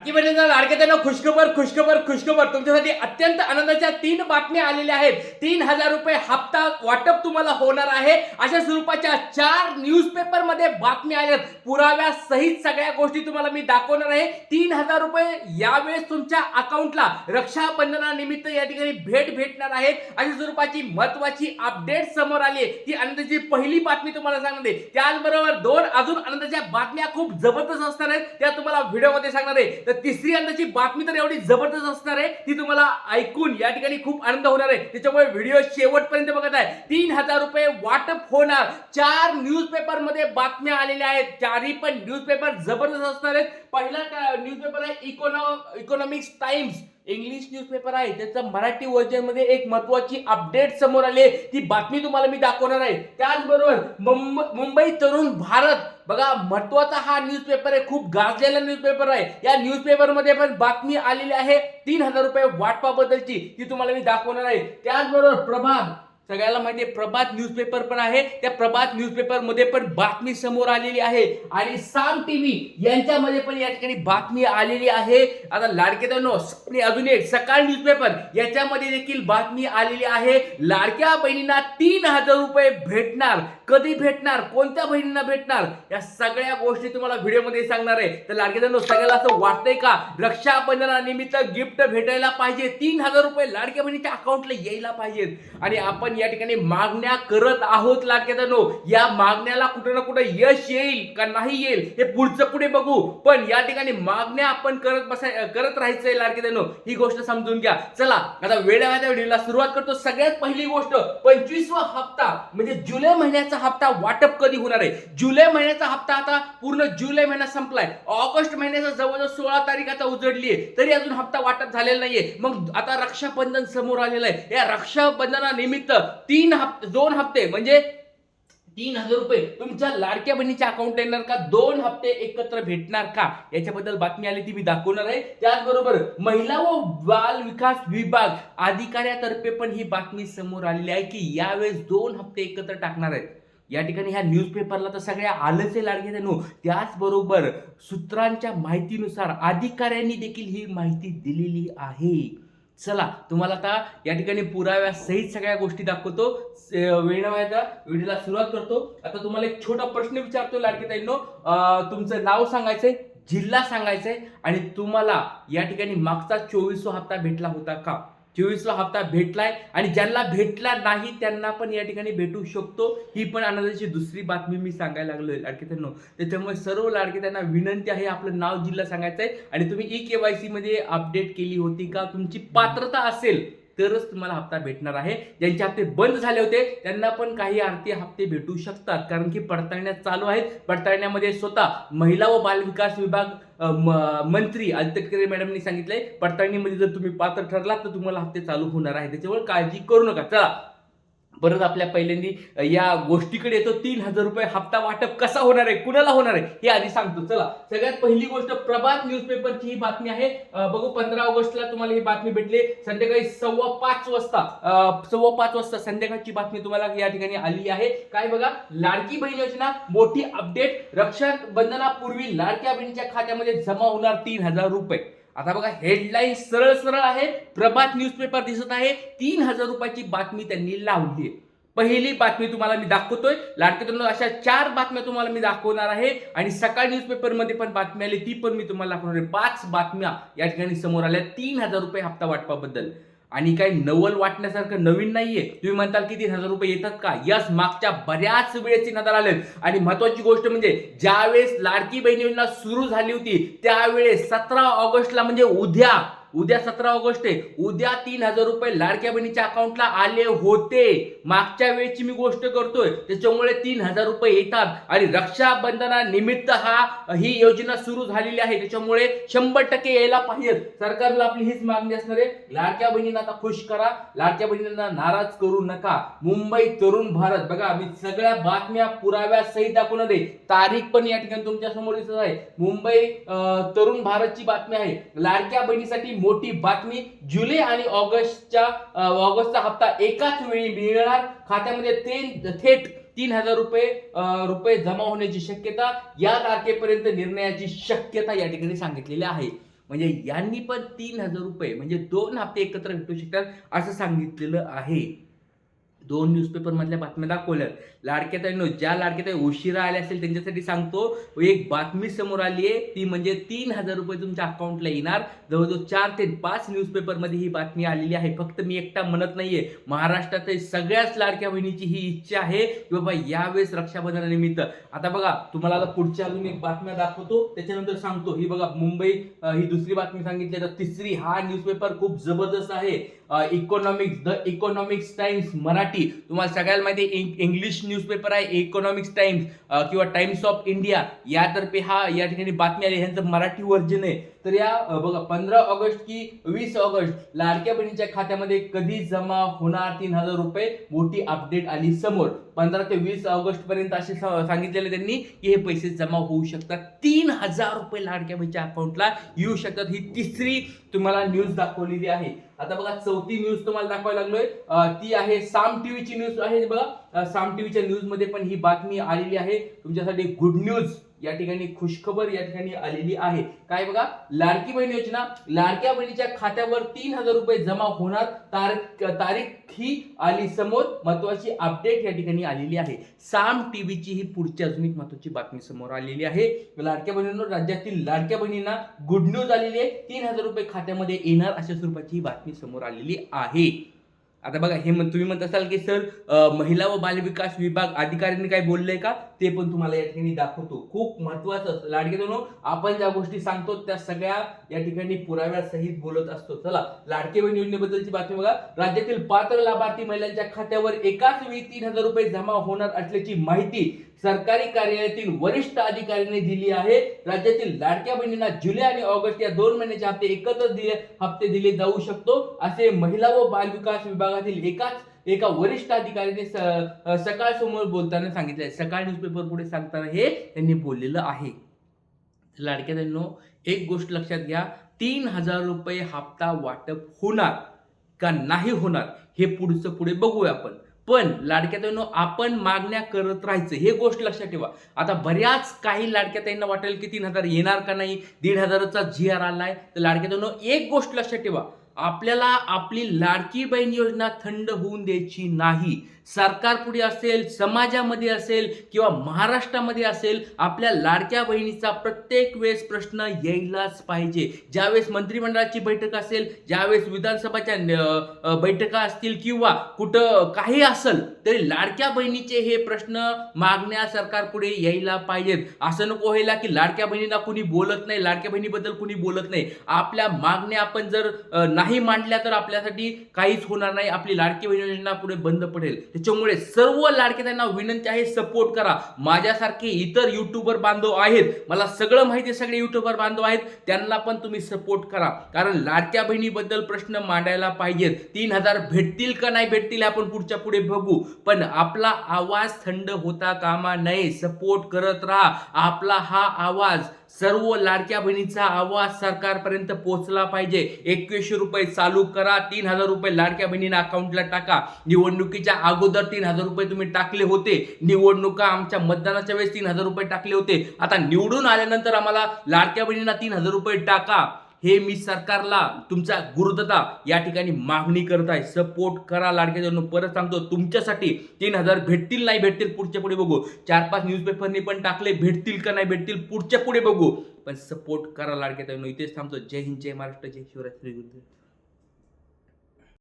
लाडके त्यांना खुशखबर खुशखबर खुशखबर तुमच्यासाठी अत्यंत आनंदाच्या 3 बातम्या आलेल्या आहेत. 3,000 रुपये हप्ता वाटप तुम्हाला होणार आहे. अशा स्वरूपाच्या 4 न्यूजपेपर मध्ये बातम्या आल्यात. पुराव्या सहित सगळ्या गोष्टी तुम्हाला मी दाखवणार आहे. 3,000 रुपये यावेळेस तुमच्या अकाउंटला रक्षाबंधनानिमित्त या ठिकाणी भेटणार आहेत. अशा स्वरूपाची महत्वाची अपडेट समोर आली आहे. ती आनंदाची पहिली बातमी तुम्हाला सांगणार आहे. त्याचबरोबर 2 अजून आनंदाच्या बातम्या खूप जबरदस्त असणार आहेत, त्या तुम्हाला व्हिडिओमध्ये सांगणार आहे. तर तिसरी आनंदाची बातमी तर एवढी जबरदस्त असणार आहे, ती तुम्हाला ऐकून या ठिकाणी खूप आनंद होणार आहे. त्याच्यामुळे व्हिडिओ शेवटपर्यंत बघत आहे. 3,000 रुपये वाटप होणार. 4 न्यूजपेपर मध्ये बातम्या आलेल्या आहेत. चारही पण न्यूजपेपर जबरदस्त असणार आहेत. पहिला न्यूजपेपर आहे इकॉनॉमिक्स टाइम्स, इंग्लिश न्यूजपेपर आहे. त्याचं मराठी व्हर्जन मध्ये एक महत्वाची अपडेट समोर आली आहे. ती बातमी तुम्हाला मी दाखवणार आहे. त्याचबरोबर मुंबई तरुण भारत, बघा महत्वाचा हा न्यूजपेपर आहे, खूप गाजलेला न्यूजपेपर आहे. या न्यूजपेपर मध्ये पण बातमी आलेली आहे 3,000 रुपये वाटपाबद्दलची, ती तुम्हाला मी दाखवणार आहे. त्याचबरोबर प्रभात, सगळ्याला माहिती आहे प्रभात न्यूजपेपर पण आहे. त्या प्रभात न्यूजपेपर मध्ये पण बातमी समोर आलेली आहे. आणि साम टीव्ही यांच्यामध्ये पण या ठिकाणी बातमी आलेली आहे. आता लाडकेदानो अजून एक सकाळ न्यूजपेपर याच्यामध्ये देखील बातमी आलेली आहे. लाडक्या बहिणींना 3,000 रुपये भेटणार. कधी भेटणार, कोणत्या बहिणींना भेटणार, या सगळ्या गोष्टी तुम्हाला व्हिडिओमध्ये सांगणार आहे. तर लाडकेदानो सगळ्याला असं वाटतंय का रक्षाबंधनानिमित्त गिफ्ट भेटायला पाहिजे, 3,000 रुपये लाडक्या बहिणीच्या अकाउंटला यायला पाहिजेत. आणि आपण या ठिकाणी मागण्या करत आहोत लाडकेदानो. या मागण्याला कुठे ना कुठे यश येईल का नाही येईल हे पुढचं पुढे बघू, पण या ठिकाणी मागण्या आपण करत राहायचंय लाडकेदानो, ही गोष्ट समजून घ्या. चला आता वेळेच्या व्हिडिओला सुरुवात करतो. सगळ्यात पहिली गोष्ट 25वा हप्ता म्हणजे जुलै महिन्याचा हप्ता वाटप कधी होणार आहे. जुलै महिन्याचा हप्ता आता पूर्ण जुलै महिना संपलाय. ऑगस्ट महिन्याचा जवळजवळ 16 तारीख आता उजडली आहे, तरी अजून हप्ता वाटप झालेला नाहीये. मग आता रक्षाबंधन समोर आलेलं आहे. या रक्षाबंधनानिमित्त 2 हप्ते म्हणजे 3,000 रुपये तुमच्या लाडक्या बहिणीच्या अकाउंटला येणार का, 2 हप्ते एकत्र भेटणार का, याच्याबद्दल बातमी आली, ती मी दाखवणार आहे. त्याचबरोबर महिला व बाल विकास विभाग अधिकाऱ्यातर्फे पण ही बातमी समोर आलेली आहे की यावेळेस 2 हप्ते एकत्र टाकणार आहेत. या ठिकाणी ह्या न्यूजपेपरला तर सगळ्या आलंच आहे लाडकेदानो. त्याचबरोबर सूत्रांच्या माहितीनुसार अधिकाऱ्यांनी देखील ही माहिती दिलेली आहे. चला तुम्हाला आता या ठिकाणी पुराव्या सहित सगळ्या गोष्टी दाखवतो. व्हिडिओला सुरुवात करतो. आता तुम्हाला एक छोटा प्रश्न विचारतो लाडकेताईंनो. तुमचं नाव सांगायचंय, जिल्हा सांगायचंय आणि तुम्हाला या ठिकाणी मागचा 24वा हप्ता भेटला होता का. 24वा हप्ता भेटलाय आणि ज्यांना भेटला नाही त्यांना पण या ठिकाणी भेटू शकतो. ही पण आनंदाची दुसरी बातमी मी सांगायला लागलोय लाडकेतांनो. त्याच्यामुळे सर्व लाडकेतांना विनंती आहे, आपलं नाव जिल्हा सांगायचंय आणि तुम्ही KYC मध्ये अपडेट केली होती का, तुमची पात्रता असेल तरच तुम्हाला हप्ता भेटणार आहे. ज्यांचे हप्ते बंद झाले होते त्यांना पण काही आरती हप्ते भेटू शकतात, कारण की पडताळण्या चालू आहेत. पडताळण्यामध्ये स्वतः महिला व बाल विकास विभाग मंत्री आदित्य ठाकरे मॅडमनी सांगितलंय पडताळणीमध्ये जर तुम्ही पात्र ठरलात तर तुम्हाला हप्ते चालू होणार आहे. त्याच्यामुळे काळजी करू नका. चला परत आपल्या पहिल्यांदी या गोष्टीकडे येतो. 3,000 रुपये हप्ता वाटप कसा होणार आहे, कुणाला होणार आहे हे आधी सांगतो. चला सगळ्यात पहिली गोष्ट प्रभात न्यूजपेपरची ही बातमी आहे. बघू 15 ऑगस्टला तुम्हाला ही बातमी भेटली. संध्याकाळी 5:15 वाजता संध्याकाळची बातमी तुम्हाला या ठिकाणी आली आहे. काय बघा, लाडकी बहीण योजना मोठी अपडेट. रक्षाबंधनापूर्वी लाडक्या बहिणीच्या खात्यामध्ये जमा होणार 3,000 रुपये. आता बघा हेडलाईन सरळ सरळ आहे. प्रभात न्यूजपेपर दिसत आहे. 3,000 रुपयाची बातमी त्यांनी लावली आहे. पहिली बातमी तुम्हाला मी दाखवतोय लाडकेतांनो. अशा 4 बातम्या तुम्हाला मी दाखवणार आहे आणि सकाळ न्यूजपेपर मध्ये पण बातमी आली, ती पण मी तुम्हाला दाखवणार आहे. 5 बातम्या या ठिकाणी समोर आल्या 3,000 रुपये हप्ता वाटपाबद्दल. आणि काही नवल वाटण्यासारखं नवीन नाहीये. तुम्ही म्हणताल की 3,000 रुपये येतात का, यस मागच्या बऱ्याच वेळेस 3,000 आले. आणि महत्वाची गोष्ट म्हणजे ज्यावेळेस लाडकी बहीण योजना सुरू झाली होती त्यावेळेस 17 ऑगस्टला म्हणजे उद्या 17 ऑगस्ट आहे, उद्या 3,000 रुपये लाडक्या बहिणीच्या अकाउंटला आले होते. मागच्या वेळेची मी गोष्ट करतोय, त्याच्यामुळे 3,000 रुपये येतात. आणि रक्षाबंधनानिमित्त ही योजना सुरू झालेली आहे, त्याच्यामुळे 100% यायला पाहिजे. सरकारला आपली हीच मागणी असणार आहे. लाडक्या बहिणींना आता खुश करा, लाडक्या बहिणींना नाराज करू नका. मुंबई तरुण भारत, बघा मी सगळ्या बातम्या पुराव्या सहित दाखवणार आहे. तारीख पण या ठिकाणी तुमच्या समोर दिसत आहे. मुंबई तरुण भारतची बातमी आहे. लाडक्या बहिणीसाठी मोठी बातमी. जुलै आणि ऑगस्टचा हप्ता एकाच वेळी मिळणार. खात्यामध्ये थेट 3,000 रुपये जमा होण्याची शक्यता. या तारखेपर्यंत निर्णयाची शक्यता या ठिकाणी सांगितलेली आहे. म्हणजे यांनी पण 3,000 रुपये म्हणजे 2 हप्ते एकत्र भेटू शकतात असं सांगितलेलं आहे. 2 न्यूजपेपर मधल्या बातम्या दाखवल्यात. लाडक्या ताईंनो, ज्या लाडक्या ताई उशिरा आल्या असेल त्यांच्यासाठी सांगतो, एक बातमी समोर आली आहे, ती म्हणजे 3,000 रुपये तुमच्या अकाउंटला येणार. जवळजवळ 4 ते 5 न्यूजपेपरमध्ये ही बातमी आलेली आहे. फक्त मी एकटा म्हणत नाहीये, महाराष्ट्रातील सगळ्याच लाडक्या बहिणीची ही इच्छा आहे की बाबा यावेळेस रक्षाबंधनानिमित्त. आता बघा, तुम्हाला आता पुढच्या अजून एक बातम्या दाखवतो, त्याच्यानंतर सांगतो. ही बघा मुंबई, ही दुसरी बातमी सांगितली. तर तिसरी, हा न्यूजपेपर खूप जबरदस्त आहे. Economics, the economics times Marathi. तुम्हाला सगळ्याला माहिती आहे इंग्लिश न्यूजपेपर आहे इकॉनॉमिक्स टाइम्स किंवा टाइम्स ऑफ इंडिया यातर्फे या ठिकाणी बातमी आली. ह्यांचं मराठी व्हर्जन आहे. तर या बघा 15 ऑगस्ट की 20 ऑगस्ट लाडक्या बहिणीच्या खात्यामध्ये कधी जमा होणार 3,000 रुपये, मोठी अपडेट आली समोर. 15 ते 20 ऑगस्ट पर्यंत असे सांगितलेले त्यांनी की हे पैसे जमा होऊ शकतात. 3,000 रुपये लाडक्या बहिणीच्या अकाउंटला येऊ शकतात. ही तिसरी तुम्हाला न्यूज दाखवलेली आहे. आता बघा चौथी न्यूज तुम्हाला दाखवायला लागलोय, ती आहे साम टीव्हीची न्यूज आहे. बघा साम टीव्हीच्या न्यूज मध्ये पण ही बातमी आलेली आहे तुमच्यासाठी. गुड न्यूज या ठिकाणी, खुशखबर या ठिकाणी आलेली आहे. काय बघा, लाडकी बहीण योजना, लाडक्या बहिणीच्या खात्यावर 3,000 रुपये जमा होणार. तारीख ही आली समोर, महत्वाची अपडेट या ठिकाणी आलेली आहे. साम टीव्हीची ही पुढची अजून एक महत्वाची बातमी समोर आलेली आहे. लाडक्या बहिणींनो, राज्यातील लाडक्या बहिणींना गुड न्यूज आलेली आहे. 3,000 रुपये खात्यामध्ये येणार अशा स्वरूपाची ही बातमी समोर आलेली आहे. आता बघा, हे तुम्ही म्हणत असाल की सर महिला व बालविकास विभाग अधिकाऱ्यांनी काय बोललंय का, ते पण तुम्हाला या ठिकाणी दाखवतो. खूप महत्वाचं लाडके आपण ज्या गोष्टी सांगतो त्या सगळ्या या ठिकाणी पुराव्यासहित बोलत असतो. चला, लाडके बहीण योजनेबद्दलची बातमी बघा. राज्यातील पात्र लाभार्थी महिलांच्या खात्यावर एकाच वेळी 3,000 रुपये जमा होणार असल्याची माहिती सरकारी कार्यालयातील वरिष्ठ अधिकाऱ्यांनी दिली आहे. राज्यातील लाडक्या बहिणींना जुलै आणि ऑगस्ट या 2 महिन्याचे हप्ते एकत्र दिले जाऊ शकतो, असे महिला व बालविकास विभागातील एका वरिष्ठ अधिकाऱ्याने सकाळ समोर बोलताना सांगितले. सकाळ न्यूजपेपर पुढे सांगताना हे त्यांनी बोललेलं आहे. लाडक्या बहिणींनो, एक गोष्ट लक्षात घ्या, 3,000 रुपये हप्ता वाटप होणार का नाही होणार हे पुढे बघूया आपण. पण लाडक्या ताईंनो, आपण मागण्या करत राहायचं, हे गोष्ट लक्षात ठेवा. आता बऱ्याच काही लाडक्या ताईंना वाटेल की 3,000 येणार का नाही, 1,500चा GR आलाय. तर लाडक्या ताईंनो, एक गोष्ट लक्षात ठेवा, आपल्याला आपली लाडकी बहीण योजना थंड होऊन द्यायची नाही. सरकार पुढे असेल, समाजामध्ये असेल किंवा महाराष्ट्रामध्ये असेल, आपल्या लाडक्या बहिणीचा प्रत्येक वेळेस प्रश्न यायलाच पाहिजे. ज्यावेळेस मंत्रिमंडळाची बैठक असेल, ज्यावेळेस विधानसभाच्या बैठका असतील किंवा कुठं काही असेल, तरी लाडक्या बहिणीचे हे प्रश्न मागण्या सरकार पुढे यायला पाहिजेत. असं नको व्हायला की लाडक्या बहिणीला कुणी बोलत नाही, लाडक्या बहिणीबद्दल कुणी बोलत नाही. आपल्या मागण्या आपण जर नाही मांडल्या तर आपल्यासाठी काहीच होणार नाही. आपली लाडकी बहीण योजना पुढे बंद पडेल. त्याच्यामुळे सर्व लाडके त्यांना विनंती आहे, सपोर्ट करा. माझ्यासारखे इतर युट्यूबर बांधव आहेत, मला सगळं माहिती, सगळे युट्यूबर बांधव आहेत, त्यांना पण तुम्ही सपोर्ट करा. कारण लाडक्या बहिणीबद्दल प्रश्न मांडायला पाहिजेत. 3,000 भेटतील का नाही भेटतील आपण पुढे बघू, पण आपला आवाज थंड होता कामा नये. सपोर्ट करत राहा. आपला हा आवाज, सर्व लाडक्या बहिणीचा आवाज सरकारपर्यंत पोहोचला पाहिजे. 2100 रुपये चालू करा. 3,000 रुपये लाडक्या बहिणींना अकाउंटला टाका. निवडणुकीच्या अगोदर 3,000 रुपये तुम्ही टाकले होते. निवडणुका आमच्या मतदानाच्या वेळेस 3,000 रुपये टाकले होते. आता निवडून आल्यानंतर आम्हाला लाडक्या बहिणींना 3,000 रुपये टाका, हे मी सरकारला, तुमचा गुरुदाता या ठिकाणी मागणी करत आहे. सपोर्ट करा लाडक्या बहिणींनो. परत सांगतो, तुमच्यासाठी 3,000 भेटतील नाही भेटतील पुढे बघू. 4-5 न्यूजपेपरनी पण टाकले, भेटतील का नाही भेटतील पुढे बघू. पण सपोर्ट करा लाडक्या बहिणींनो. इथेच थांबतो. जय हिंद, जय महाराष्ट्र, जय शिवराय.